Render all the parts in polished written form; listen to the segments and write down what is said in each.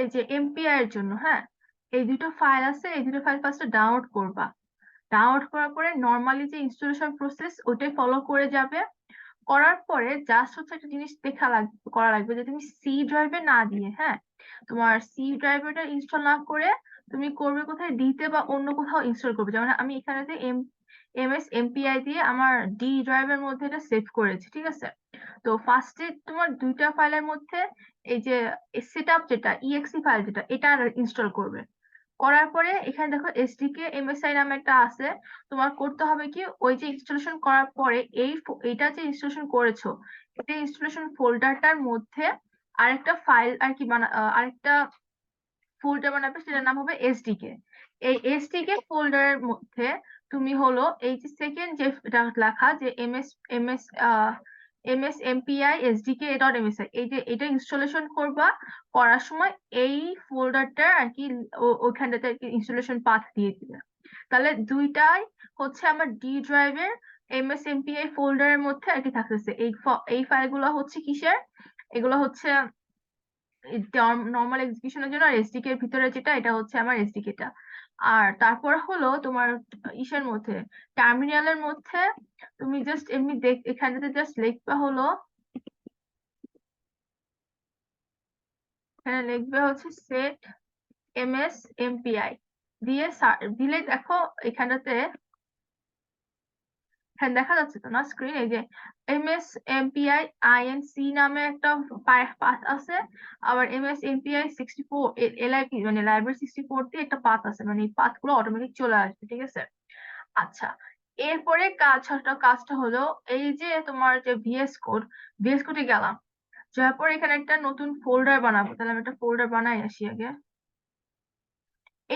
এই যে এমপিআই এর জন্য, হ্যাঁ, এই দুটো ফাইল আছে, এই দুটো ফাইল ফার্স্টে ডাউনলোড করবা। ডাউনলোড করার পরে নর্মালি যে ইনস্টলেশন প্রসেস ওটাই ফলো করে যাবে। করার পরে জাস্ট হচ্ছে একটা জিনিস করা লাগবে যে তুমি সি ড্রাইভে না দিয়ে, হ্যাঁ, তোমার সি ড্রাইভেটা ইনস্টল না করে তুমি করবে কোথায়, ডিতে বা অন্য কোথাও ইনস্টল করবে। যেমন আমি এখানে এমএস এমপিআই দিয়ে আমার ডি ড্রাইভের মধ্যে এটা সেভ করেছি, ঠিক আছে। তো ফার্স্টে তোমার দুইটা ফাইলের মধ্যে এই যে সেটআপ যেটা ইএক্সি ফাইল যেটা এটা ইনস্টল করবে। করার পরে এখানে দেখো এসডিকে এমএসআই নামে একটা আছে, তোমার করতে হবে কি ওই যে ইনস্টলেশন করার পরে এইটা যে ইনস্টলেশন করেছো এটা ইনস্টলেশন ফোল্ডারটার মধ্যে আরেকটা ফাইল আর কি আরেকটা ফোল্ডার বানাবে, সেটার নাম হবে এসডিকে। এই এসডিকে ফোল্ডারের মধ্যে তুমি হলো এই যে সেকেন্ড যে লেখা যে MS MS MS MPI SDK dot MSI, এই যে এটা ইনস্টলেশন করবা। করার সময় এই ফোল্ডারটা আর কি ওইখানটাতে আর কি ইনস্টলেশন পাথ দিয়ে দিবে। তাহলে দুইটাই হচ্ছে আমার ডি ড্রাইভের এমএস এমপিআই ফোল্ডারের মধ্যে আর কি থাকতেছে। এই ফাইলগুলো হচ্ছে কিসের, এগুলো হচ্ছে নর্মাল এক্সিকিউশনের জন্য। আর এসডিকে এর ভিতরে যেটা এটা হচ্ছে আমার এসডিকে টা। আর তারপর হলো তোমার ইসের মধ্যে টার্মিনালের মধ্যে তুমি জাস্ট এমনি এখানেতে জাস্ট লিখবা হলো, এখানে লিখবে হচ্ছে সেট এমএস এমপিআই দিয়ে দিলে দেখো এখানটাতে, হ্যাঁ দেখা যাচ্ছে তো না স্ক্রিন, এই যে এমএস এমপিআই আইএনসি নামে একটা পাথ আছে, আবার এমএস এমপিআই 64 এলআইপি মানে লাইব্রেরি 64 দিয়ে একটা পাথ আছে, মানে এই পাথ গুলো অটোমেটিক চলে আসবে, ঠিক আছে। আচ্ছা, এরপরে কাজটা হলো এই যে তোমার যে ভিএস কোডে গেলাম, যাওয়ার পর এখানে একটা নতুন ফোল্ডার বানাবো। তাহলে আমি একটা ফোল্ডার বানাই আসি আগে।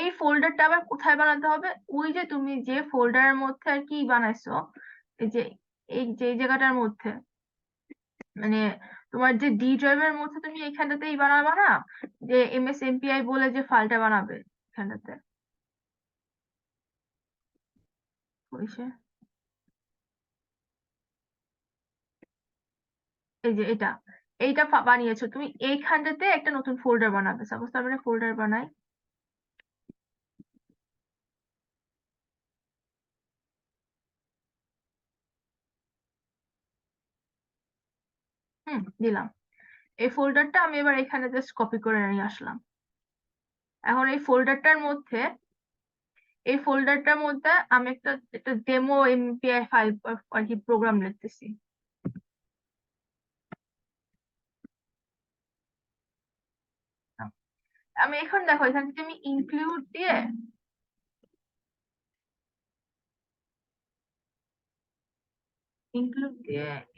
এই ফোল্ডারটা আবার কোথায় বানাতে হবে, ওই যে তুমি যে ফোল্ডারের মধ্যে আর কি বানাইছো, এই যে এই জায়গাটার মধ্যে, মানে তোমার যে ডি ড্রাইভের মধ্যে তুমি এইখানটাতেই বানাবা না, যে এমএস এমপিআই বলে যে ফাইলটা বানাবে এখানটাতে, ওইসে এই যে এইটা বানিয়েছো তুমি, এইখানটাতে একটা নতুন ফোল্ডার বানাবে। সাপোজ তারপরে ফোল্ডার বানাই, দিলাম। এই ফোল্ডারটা আমি এবার এখানে জাস্ট কপি করে নিয়ে আসলাম। এখন এই ফোল্ডারটার মধ্যে আমি একটা একটা ডেমো এমপিআই ফাইল আর কি প্রোগ্রাম লিখতেছি। আমি এখন দেখো এখান থেকে আমি ইনক্লুড দিয়ে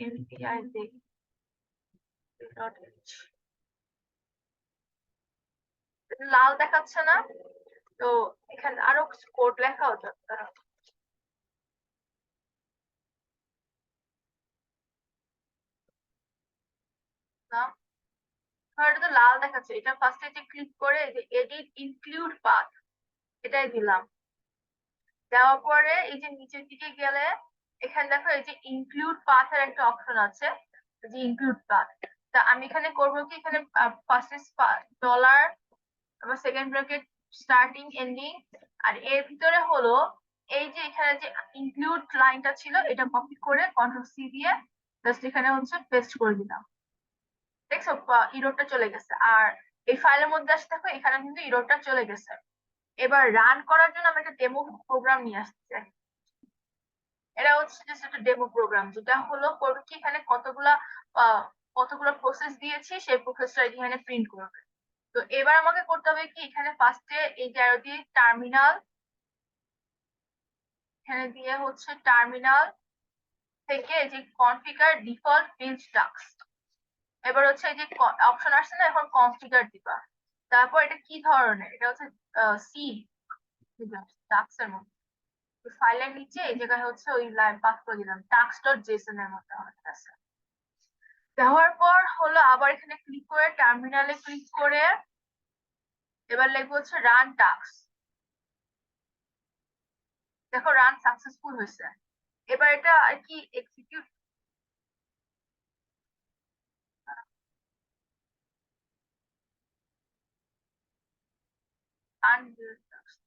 এমপিআই দিই লাল দেখাচ্ছে না, তো এখানে আরো কোড লেখা হতো। এটা তো লাল দেখাচ্ছে, এটা ফার্স্টে যে ক্লিক করে যে এডিট ইনক্লুড পাথ এটাই দিলাম। দেওয়ার পরে এই যে নিচের দিকে গেলে এখানে দেখো এই যে ইনক্লুড পাথ এর একটা অপশন আছে, যে ইনক্লুড পাথ। তা আমি এখানে করবো কি, এখানে ফার্স্টে ডলার, তারপর সেকেন্ড ব্র্যাকেট স্টার্টিং এন্ডিং, আর এর ভিতরে হলো এই যে এখানে যে ইনক্লুড লাইনটা ছিল এটা কপি করে কন্ট্রোল সি দিয়ে জাস্ট এখানে হচ্ছে পেস্ট করে দিলাম। দেখছো ইরোরটা চলে গেছে। আর এই ফাইলের মধ্যে আসতে দেখো এখানে কিন্তু ইরোরটা চলে গেছে। এবার রান করার জন্য আমি একটা ডেমো প্রোগ্রাম নিয়ে আসতে চাই। এটা হচ্ছে জাস্ট একটা ডেমো প্রোগ্রাম, যেটা হলো করবে কি, এখানে কতগুলো প্রসেস দিয়েছি সেই প্রসেসটা এখানে প্রিন্ট করবে। তো এবার আমাকে করতে হবে কি, এখানে ফার্স্টে এই যে arrow দিয়ে টার্মিনাল, এখানে দিয়ে হচ্ছে টার্মিনাল থেকে এই যে কনফিগার ডিফল্ট বিল্ড টাস্ক, এবার হচ্ছে এই যে অপশন আসছে না, এখন কনফিগার দিবা। তারপর এটা কি ধরনের, এটা হচ্ছে সি টাস্কের মধ্যে ফাইলের নিচে এই জায়গায় হচ্ছে ওই লাইন পাস করে দিলাম টাস্ক ডট জেসন এর মধ্যে আমার কাছে। দেওয়ার পর হলো আবার এখানে ক্লিক করে টার্মিনালে ক্লিক করে এবার লিখবো হচ্ছে রান টাস্ক। দেখো রান সাকসেসফুল হয়েছে। এবার এটা আর কি এক্সিকিউট, unbuild tasks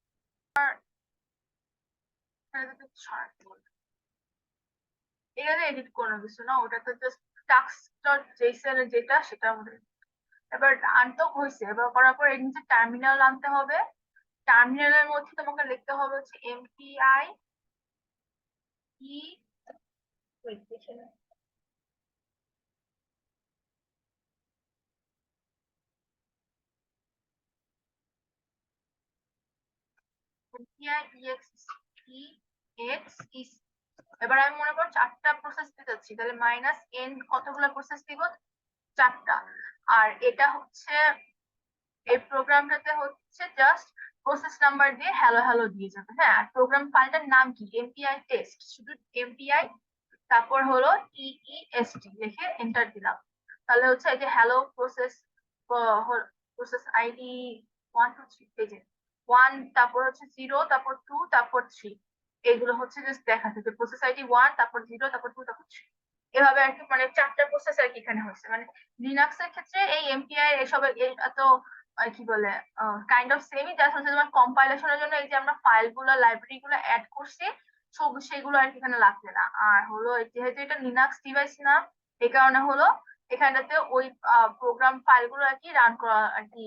এখানে এডিট কোনো কিছু না, ওটা তো জাস্ট টাস্ক ডট জেসন যেটা সেটা আমাদের। এবার আনতে হয়েছে, এবার করার পর এর নিচে টার্মিনাল আনতে হবে। টার্মিনালের মধ্যে তোমাকে লিখতে হবে হচ্ছে এমপিআই ই এবার আমি মনে করো 4টা প্রসেস দিতে যাচ্ছি, তাহলে মাইনাস এন কতগুলো প্রসেস দিব? 4টা। আর এটা হচ্ছে এই প্রোগ্রামটাতে হচ্ছে জাস্ট প্রসেস নাম্বার দিয়ে হ্যালো হ্যালো দিয়ে যাবে। হ্যাঁ, আর প্রোগ্রাম ফাইলটার নাম কি? এমপিআই টেস্ট, শুধু এমপিআই তারপর হলো টিইএসটি লিখে এন্টার দিলাম। তাহলে হচ্ছে এই যে হ্যালো প্রসেস প্রসেস আইডি 1 2 3 পেজে 1, তারপর হচ্ছে 0, তারপর 2, তারপর 3, এগুলো হচ্ছে জাস্ট দেখাচ্ছে যে প্রসেস আইডি 1, তারপর 0, তারপর 2, তারপর 3, এভাবে আর কি, মানে 4টা প্রসেস আর কি এখানে হচ্ছে। মানে লিনাক্স এর ক্ষেত্রে এই এমপিআই এসব এত কি বলে কাইন্ড অফ সেমই, জাস্ট হচ্ছে তোমার কম্পাইলেশনের জন্য এই যে আমরা ফাইলগুলো লাইব্রেরি গুলো অ্যাড করছি সেগুলো আর কি এখানে লাগবে না। আর হলো যেহেতু এটা লিনাক্স ডিভাইস না, এই কারণে হলো এখানটাতে ওই প্রোগ্রাম ফাইলগুলো আর কি রান করা আর কি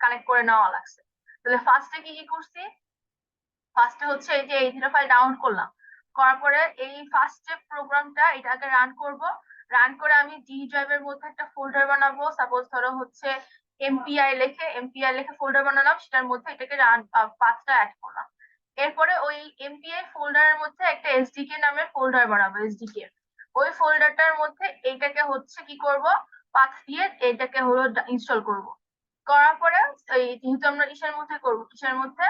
কানেক্ট করে নেওয়া লাগছে। তাহলে ফার্স্টে কি কি করছি? ফার্স্টে হচ্ছে এই যে এই দুটো ফাইল ডাউনলোড করলাম, করার পরে এই ফার্স্ট যে প্রোগ্রামটা এটাকে রান করব। রান করে আমি ডি ড্রাইভের মধ্যে একটা ফোল্ডার বানাবো। সাপোজ ধরো হচ্ছে এমপিআই লিখে ফোল্ডার বানালাম, সেটার মধ্যে এটাকে রান পাথটা অ্যাড করলাম। এরপরে ওই এমপিআই ফোল্ডারের মধ্যে একটা এসডিকে নামের ফোল্ডার বানাবো, এসডিকে। ওই ফোল্ডারটার মধ্যে এইটাকে হচ্ছে কি করব, পাথ দিয়ে এটাকে হলো ইনস্টল করব। করার পরে এই যেহেতু আমরা কিসের মধ্যে করব, কিসের মধ্যে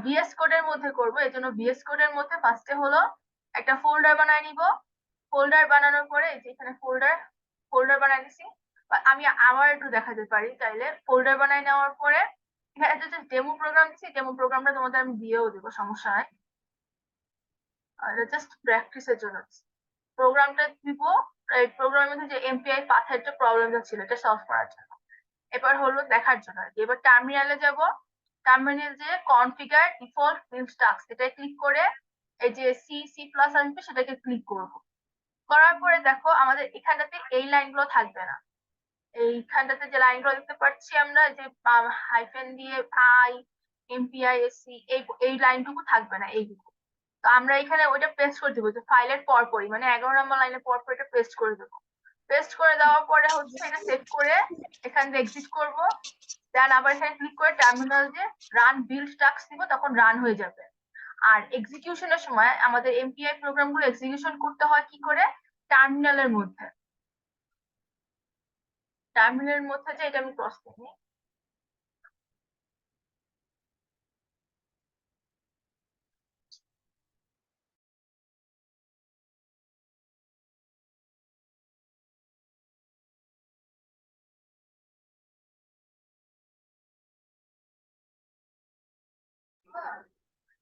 ভিএস কোডের মধ্যে করব, এই জন্য ভিএস কোডের মধ্যে ফার্স্টে হলো একটা ফোল্ডার বানায় নিব। ফোল্ডার বানানোর পরে এই যে এখানে ফোল্ডার বানাই নিছি। আমি আবার একটু দেখাতে পারি চাইলে। ফোল্ডার বানায় নেওয়ার পরে এখানে যে ডেমো প্রোগ্রাম দিচ্ছি, ডেমো প্রোগ্রামটা তোমাদের আমি দিয়েও দেবো, সমস্যা নাই, জাস্ট প্র্যাকটিসের জন্য প্রোগ্রামটা দিব। এই প্রোগ্রামের মধ্যে যে এমপিআই পাথের যে প্রবলেমটা ছিল এটা সলভ করার জন্য। এবার হলো দেখার জন্য আর কি। এবার টার্মিনালে যাব, টার্মিনাল যে কনফিগার ডিফল্ট বিল্ড টাস্ক এটা ক্লিক করে এই যে সি সি প্লাস আসবে সেটাকে ক্লিক করব। করার পরে দেখো আমাদের এখানটাতে এই লাইনগুলো থাকবে না। এইখানটাতে যে লাইনগুলো দেখতে পাচ্ছি আমরা, যে হাইফেন দিয়ে আই এমপিআইএসসি, এই লাইনটুকু থাকবে না, এইটুকু। তো আমরা এখানে ওইটা পেস্ট করে দিব, যে ফাইলের পরপরই, মানে 11 নম্বর লাইনের পরপর এটা পেস্ট করে দেবো। পেস্ট করে দেওয়ার পরে হচ্ছে এটা সেভ করে এখান থেকে এক্সিট করব। দেন আবার এখানে ক্লিক করে টার্মিনাল যে রান বিল্ড টাস্ক দিব, তখন রান হয়ে যাবে। আর এক্সিকিউশনের সময় আমাদের এমপিআই প্রোগ্রামগুলো এক্সিকিউশন করতে হয় কি করে? টার্মিনালের মধ্যে। টার্মিনালের মধ্যে যে এটা আমি ক্রস করি।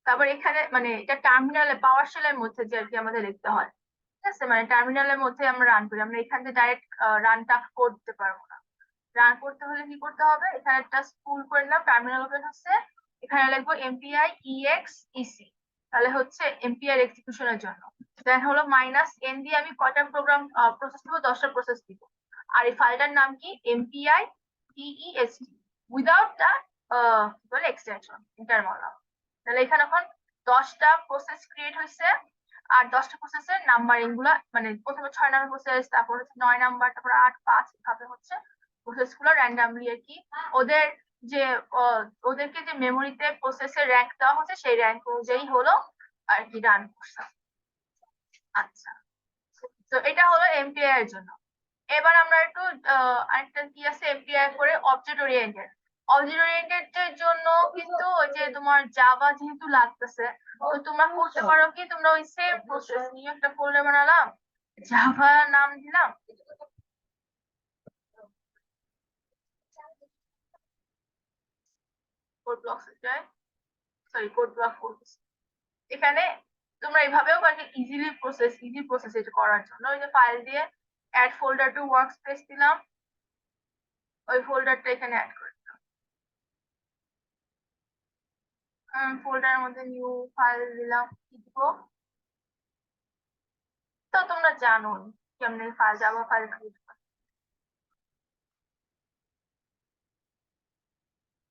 তারপর এখানে মানে এটা টার্মিনালে পাওয়ার শেলের মধ্যে যে আর কি আমাদের লিখতে হয়। ঠিক আছে, মানে টার্মিনালের মধ্যে আমরা রান করি, আমরা এখান থেকে ডাইরেক্ট রানটা করতে পারবো না। রান করতে হলে কি করতে হবে? এখানে একটা স্কুল করে নিলাম, টার্মিনাল ওপেন হচ্ছে, এখানে লিখবো এমপিআই ইএক্স ইসি, তাহলে হচ্ছে এমপিআই এক্সিকিউশনের জন্য। দেন হলো মাইনাস এন দিয়ে আমি কয়টা প্রোগ্রাম প্রসেস দিব? 10টা প্রসেস দিব। আর এই ফাইলটার নাম কি? এমপিআই টিইএসটি উইদাউট দা কি বলে এক্সটেনশন, এন্টার মারলাম। তাহলে এখানে এখন 10টা প্রসেস ক্রিয়েট হয়েছে। আর 10টা প্রসেসের নাম্বারিং গুলা, মানে প্রথমে 6 নাম্বার প্রসেস, তারপর হচ্ছে 9 নাম্বার, তারপর 8 5, এভাবে হচ্ছে প্রসেস গুলো র্যান্ডামলি আর কি ওদের যে ওদেরকে যে মেমোরিতে প্রসেসের র্যাঙ্ক দেওয়া হচ্ছে সেই র্যাঙ্ক অনুযায়ী হলো আর কি রান করছে। আচ্ছা, তো এটা হলো এমপিআই এর জন্য। এবার আমরা একটু আরেকটা কি আছে এমপিআই করে অবজেক্ট ওরিয়েন্টেড। অবজেক্ট ওরিয়েন্টেড এর জন্য কিন্তু ওই যে তোমার জাভা যেহেতু লাগতেছে, তো তোমরা করতে পারো কি, তোমরা ওই সেম প্রসেস নিয়ে একটা ফোল্ডার বানালাম, জাভা নাম দিলাম, code block sorry code block করতেছি এখানে। তোমরা এভাবেও মানে ইজি প্রসেস এটা করার জন্য ওই যে ফাইল দিয়ে add folder to workspace দিলাম, ওই ফোল্ডারটা এখানে অ্যাড করে ফোল্ডারের মধ্যে নিউ ফাইল দিলাম, কি দিব? তো তোমরা জানো কেমনে ফাইল, জাভা ফাইল ক্রিয়েট করে।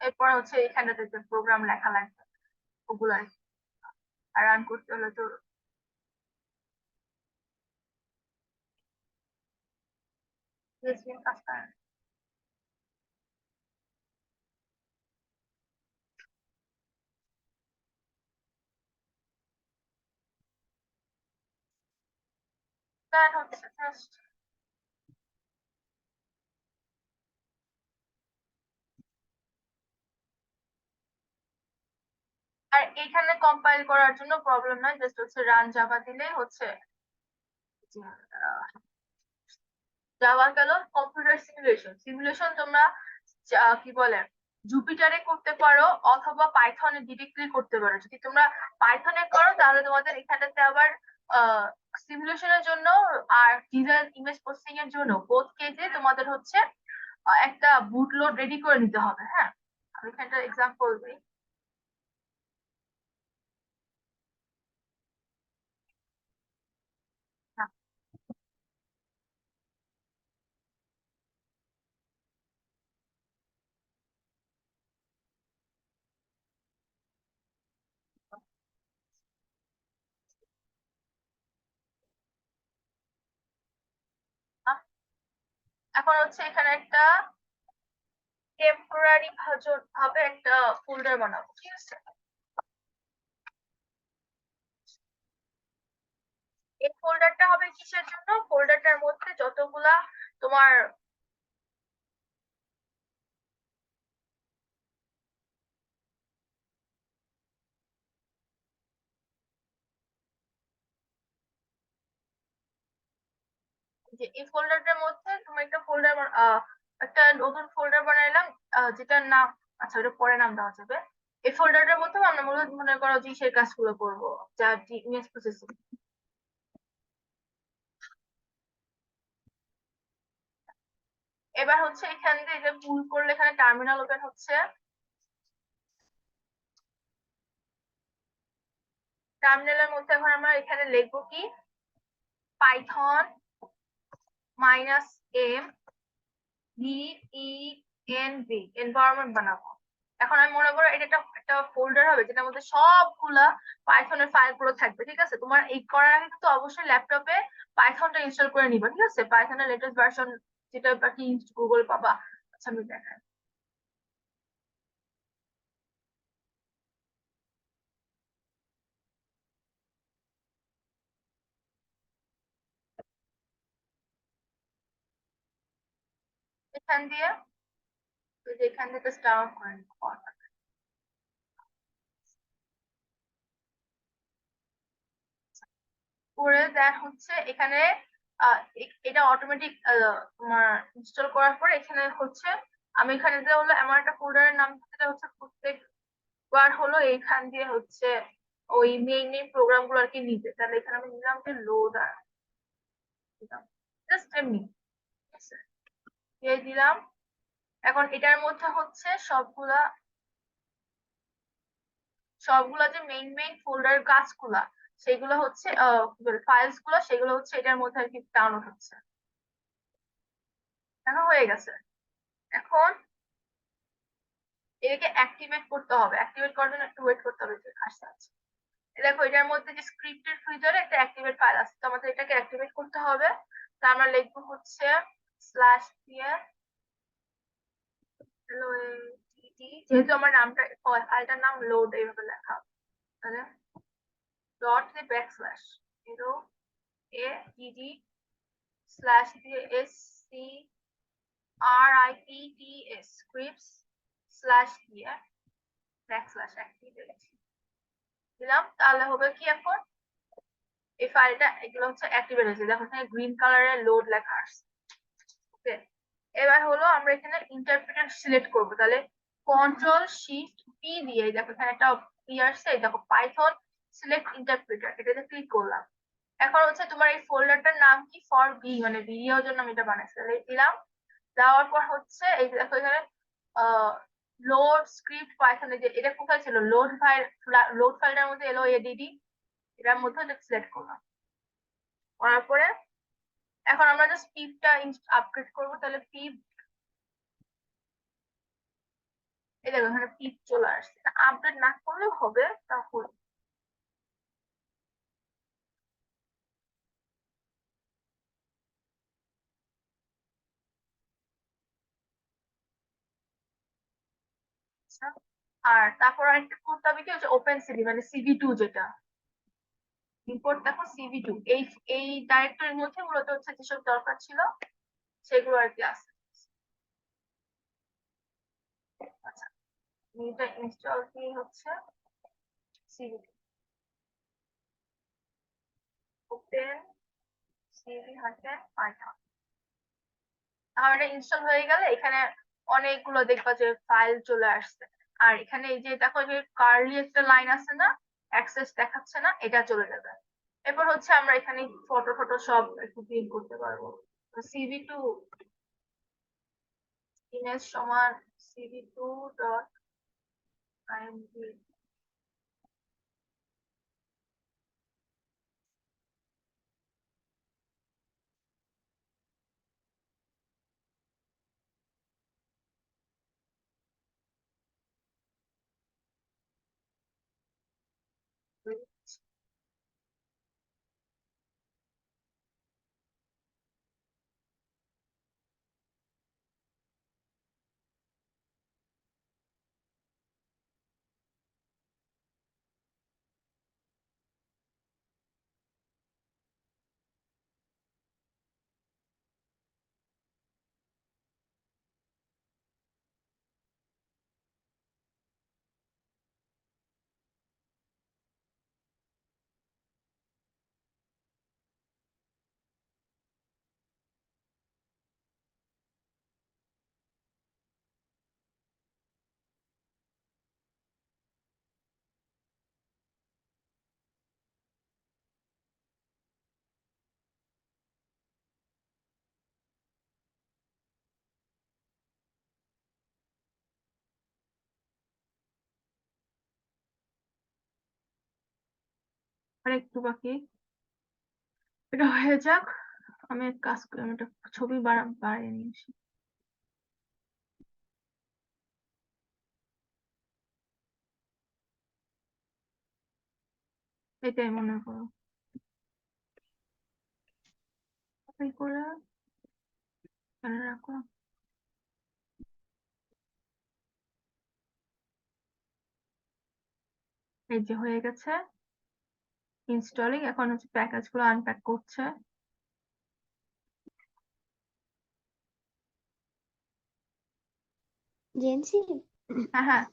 এরপর হচ্ছে এখানটাতে যে প্রোগ্রাম লেখা লাগবে ওগুলো আর রান করতে হলে তো PHP কাজ করে। দেন হচ্ছে জাস্ট আর এখানে কম্পাইল করার জন্য প্রবলেম নাই, জাস্ট হচ্ছে রান জাভা দিলেই হচ্ছে জাভা গেল। কম্পিউটার সিমুলেশন, সিমুলেশন তোমরা কি বলে জুপিটারে করতে পারো অথবা পাইথনে ডিরেক্টলি করতে পারো। যদি তোমরা পাইথনে করো তাহলে তোমাদের এখানটাতে আবার সিমুলেশনের জন্য আর ডিজাইন ইমেজ প্রসেসিং এর জন্য বোথ কেজে তোমাদের হচ্ছে একটা বুটলোড রেডি করে নিতে হবে। হ্যাঁ, আমি এখানটা এক্সাম্পল দিই। হ্যাঁ, এখন হচ্ছে এখানে একটা টেম্পোরারি ভাবে একটা ফোল্ডার বানাবো, ঠিক আছে? এই ফোল্ডারটা হবে কিসের জন্য? ফোল্ডারটার মধ্যে যতগুলা তোমার যে এই ফোল্ডারটার মধ্যে তুমি একটা ফোল্ডার একটা নতুন ফোল্ডার বানাইলাম যেটার নাম, আচ্ছা ওটা পরে নাম দেওয়া যাবে। এই ফোল্ডারটার মধ্যে আমরা মূলত মনে করো যে সেই কাজগুলো করবো, যা ইমেজ প্রসেসিং। এবার হচ্ছে এখান দিয়ে যে পুল করলে এখানে টার্মিনাল ওপেন হচ্ছে। টার্মিনালের মধ্যে এখন আমরা এখানে লিখবো কি, পাইথন -m VENV এনভায়রনমেন্ট বানাবো। এখন আমি মনে করো এটা একটা ফোল্ডার হবে যেটার মধ্যে সবগুলা পাইথনের ফাইল গুলো থাকবে। ঠিক আছে, তোমার এই করার আগে কিন্তু অবশ্যই ল্যাপটপে পাইথনটা ইনস্টল করে নিবা। ঠিক আছে, পাইথনের লেটেস্ট ভার্সন যেটা আর কি গুগল পাবা। আচ্ছা আমি দেখাই। এখান দিয়ে এই যে এখান থেকে স্টার্ট করে নিবো। করে দেন হচ্ছে এখানে এটা অটোমেটিক তোমার ইনস্টল করার পরে এখানে হচ্ছে আমি এখানে যে হলো আমার একটা ফোল্ডারের নাম যেটা হচ্ছে প্রত্যেকবার হলো এইখান দিয়ে হচ্ছে ওই মেইন মেইন প্রোগ্রাম গুলো আর কি নিতে। তাহলে এখানে আমি নিলাম যে লোড আর দিলাম জাস্ট এমনি, ঠিক আছে, দিয়ে দিলাম। এখন এটার মধ্যে হচ্ছে সবগুলা সবগুলা যে মেইন মেইন ফোল্ডার কাজগুলা সেগুলো হচ্ছে ফাইলস গুলো সেগুলো হচ্ছে এটার মধ্যে আর কি ডাউনলোড হচ্ছে। এখন হয়ে গেছে। এখন এটাকে অ্যাক্টিভেট করতে হবে, অ্যাক্টিভেট করার জন্য একটু ওয়েট করতে হবে, যে আসছে আছে। দেখো এটার মধ্যে যে স্ক্রিপ্টের ভিতরে একটা অ্যাক্টিভেট ফাইল আছে, তো আমাদের এটাকে অ্যাক্টিভেট করতে হবে। তা আমরা লিখবো হচ্ছে স্ল্যাশ দিয়ে যেহেতু আমার নামটা ফাইলটার নাম লোড এইভাবে লেখা হবে, তাহলে ডট দিয়ে ব্যাক স্ল্যাশ LOADD স্ল্যাশ দিয়ে SCRIPTS স্ক্রিপ্টস স্ল্যাশ দিয়ে ব্যাক স্ল্যাশ অ্যাক্টিভেট দিলাম। তাহলে হবে কি, এখন এই ফাইলটা এগুলো হচ্ছে অ্যাক্টিভেট হয়েছে। দেখো এখানে গ্রিন কালারের লোড লেখা আসছে। ওকে, এবার হলো আমরা এখানে ইন্টারপ্রেটার সিলেক্ট করব। তাহলে কন্ট্রোল শিফট পি দিয়ে দেখো এখানে একটা পি আসছে, দেখো পাইথন সিলেক্ট ইন্টারপ্রেটার, এটাতে ক্লিক করলাম। এখন হচ্ছে তোমার এই ফোল্ডারটার নাম কি, ফর বি মানে ভিডিওর জন্য আমি এটা বানাইছি, তাহলে দিলাম। দেওয়ার পর হচ্ছে এই যে দেখো এখানে লোড স্ক্রিপ্ট পাইথনে যে এটা কোথায় ছিল, লোড ফাইলটার মধ্যে এলো এডিডি, এটার মধ্যে সিলেক্ট করলাম। করার পরে এখন আমরা জাস্ট পিপটা আপগ্রেড করবো, তাহলে পিপ, এই দেখো এখানে পিপ চলে আসছে। আপডেট না করলেও হবে তাহলে। আচ্ছা, আর তারপর আরেকটা করতে হবে কি হচ্ছে ওপেন সিভি, মানে সিভি2 যেটা ইম্পোর্ট, দেখো সিভি2 এই ডাইরেক্টরির মধ্যে মূলত হচ্ছে যেসব দরকার ছিল সেগুলো আর কি আছে। আচ্ছা, এটা ইনস্টল কি হচ্ছে সিভি2, ওপেন সিভি হাতে পাইথন। আর এটা ইনস্টল হয়ে গেলে এখানে অনেকগুলো দেখবা যে ফাইল চলে আসছে। আর এখানে এই যে দেখো যে কার্লি একটা লাইন আছে না, অ্যাক্সেস দেখাচ্ছে না, এটা চলে যাবে। এরপর হচ্ছে আমরা এখানে ফটো ফটো সব একটু প্রিন্ট করতে পারবো। সিভি2 ইমেজ সমান সিভি2 ডট আইএমডি। আর একটু বাকি, এটা হয়ে যাক। আমি এক কাজ করি, আমি একটা ছবি বাড়িয়ে নিয়ে আসি। এটাই মনে করো, কপি করে এখানে রাখো। এই যে হয়ে গেছে ইনস্টলিং, এখন হচ্ছে প্যাকেজ গুলো আনপ্যাক করছে। জেনসি, হ্যাঁ হ্যাঁ,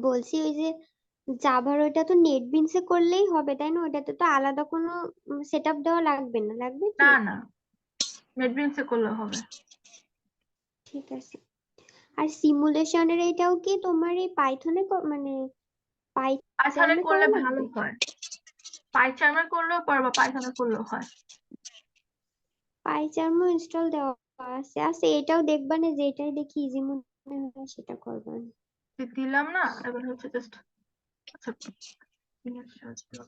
বলছি ওই যে জাভার ওইটা তো নেটবিনসে করলেই হবে তাই না? ওইটাতে তো আলাদা কোনো সেটআপ দেওয়া লাগবে না, লাগবে কি? না না, নেটবিনসে করলে হবে। ঠিক আছে। আর সিমুলেশনের এটাও কি তোমার এই পাইথনে মানে পাইথনে পাইচার্মে করলে করা ভালো লাগবে? হয়, পাইচার্মে করলেও পারবা, পাইথনে করলেও হয়। পাইচার্মও ইনস্টল দেওয়া আছে। আছে, এটাও দেখবা না, যেটাই দেখি ইজি মনে হয় সেটা করবা। দিলাম না, এবার হচ্ছে জাস্ট, আচ্ছা minute search করো।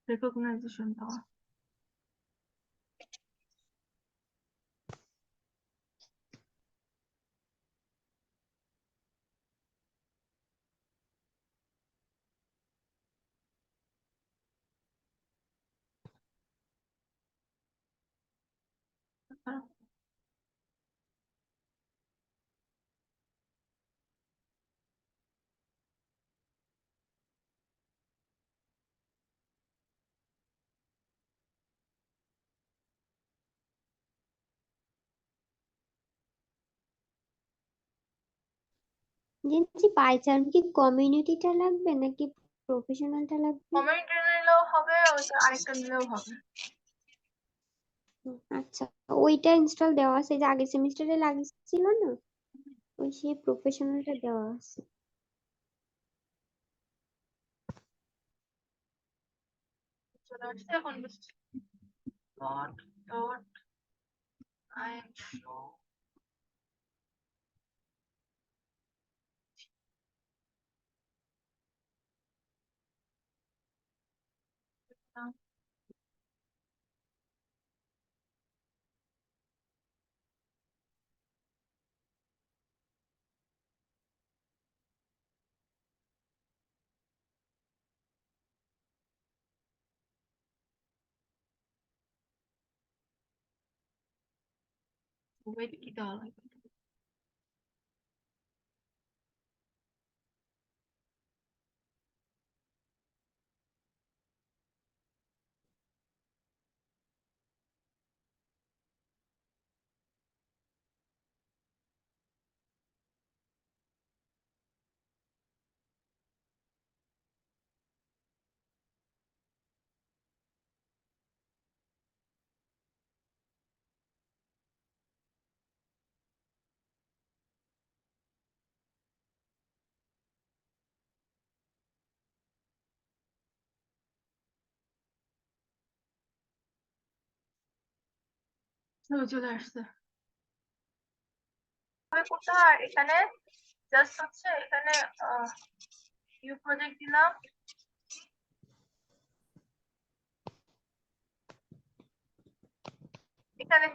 রেকগনাইজেশন পাওয়া। জেনেছি পাইচার্ম কি কমিউনিটিটা লাগবে নাকি প্রফেশনালটা লাগবে? কমিউনিটি নিলেও হবে, ওইটা আরেকটা নিলেও হবে। আচ্ছা, ওইটা ইনস্টল দেওয়া আছে, যে আগের সেমিস্টারে লাগিয়েছিল না, ওই সেই প্রফেশনালটা দেওয়া আছে। চলে আসছে এখন বুঝছি। Dot dot I am show wait কি দেওয়া লাগবে। চলে আসছে। করতে হয় এখানে, জাস্ট হচ্ছে এখানে নিউ প্রজেক্ট দিলাম, এখানে